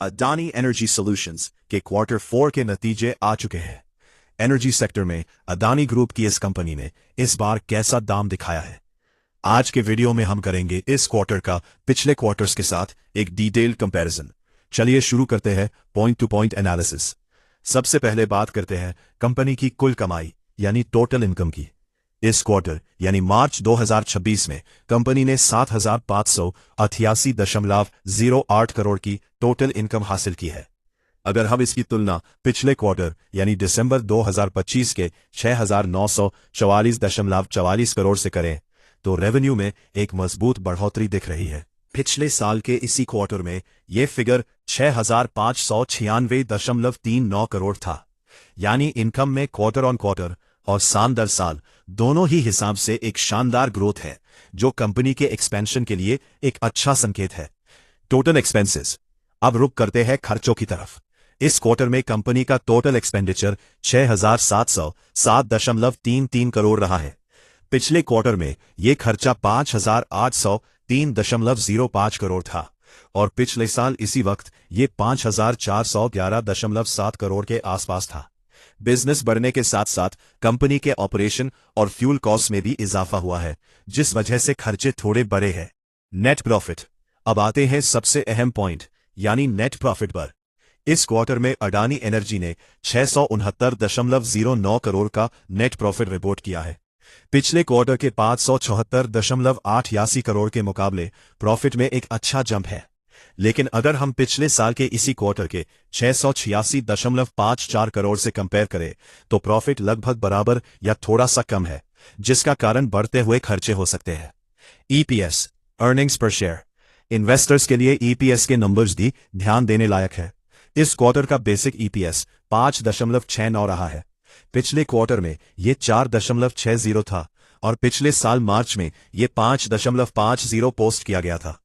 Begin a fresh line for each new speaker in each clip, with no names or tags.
Adani energy solutions के quarter 4 के नतीजे आ चुके हैं। एनर्जी सेक्टर में अडानी ग्रुप की इस कंपनी ने इस बार कैसा दाम दिखाया है, आज के वीडियो में हम करेंगे इस क्वार्टर का पिछले क्वार्टर्स के साथ एक डिटेल्ड कंपैरिजन। चलिए शुरू करते हैं पॉइंट टू पॉइंट एनालिसिस। सबसे पहले बात करते हैं कंपनी की कुल कमाई यानी टोटल इनकम की। इस क्वार्टर यानी मार्च 2026 में कंपनी ने 7,588.08 करोड़ की टोटल इनकम हासिल की है। अगर हम इसकी तुलना पिछले क्वार्टर यानी दिसंबर 2025 के 6,944.44 करोड़ से करें तो रेवेन्यू में एक मजबूत बढ़ोतरी दिख रही है। पिछले साल के इसी क्वार्टर में यह फिगर 6,596.39 करोड़ था, यानी इनकम में क्वार्टर ऑन क्वार्टर और साल दर साल दोनों ही हिसाब से एक शानदार ग्रोथ है, जो कंपनी के एक्सपेंशन के लिए एक अच्छा संकेत है। Total expenses. अब रुक करते हैं खर्चों की तरफ। इस क्वार्टर में कंपनी का टोटल एक्सपेंडिचर 6,707.33 करोड़ रहा है। पिछले क्वार्टर में यह खर्चा 5,803.05 करोड़ था और पिछले साल इसी वक्त ये 5,411.7 करोड़ के आसपास था। बिजनेस बढ़ने के साथ साथ कंपनी के ऑपरेशन और फ्यूल कॉस्ट में भी इजाफा हुआ है, जिस वजह से खर्चे थोड़े बढ़े हैं। Net profit. अब आते हैं सबसे अहम पॉइंट यानी नेट प्रॉफिट पर। इस क्वार्टर में अडानी एनर्जी ने 669.09 करोड़ का नेट प्रॉफिट रिपोर्ट किया है। पिछले क्वार्टर के 574.88 करोड़ के मुकाबले प्रॉफिट में एक अच्छा जंप है, लेकिन अगर हम पिछले साल के इसी क्वार्टर के 686.54 करोड़ से कंपेयर करें तो प्रॉफिट लगभग बराबर या थोड़ा सा कम है, जिसका कारण बढ़ते हुए खर्चे हो सकते हैं। ईपीएस अर्निंग्स पर शेयर। इन्वेस्टर्स के लिए ईपीएस के नंबर्स भी ध्यान देने लायक है। इस क्वार्टर का बेसिक ईपीएस 5.69 रहा है। पिछले क्वार्टर में यह 4.60 था और पिछले साल मार्च में यह 5.50 पोस्ट किया गया था।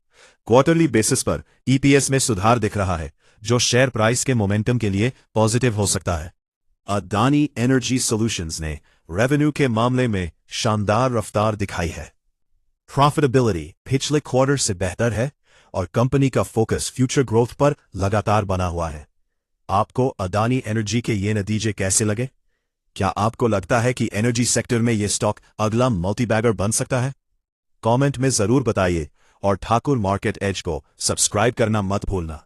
क्वार्टरली बेसिस पर ईपीएस में सुधार दिख रहा है, जो शेयर प्राइस के मोमेंटम के लिए पॉजिटिव हो सकता है। अडानी एनर्जी सॉल्यूशंस ने रेवेन्यू के मामले में शानदार रफ्तार दिखाई है। प्रॉफिटेबिलिटी पिछले क्वार्टर से बेहतर है और कंपनी का फोकस फ्यूचर ग्रोथ पर लगातार बना हुआ है। आपको अडानी एनर्जी के ये नतीजे कैसे लगे? क्या आपको लगता है कि एनर्जी सेक्टर में ये स्टॉक अगला मल्टीबैगर बन सकता है? कमेंट में जरूर बताइए और ठाकुर मार्केट एज को सब्सक्राइब करना मत भूलना।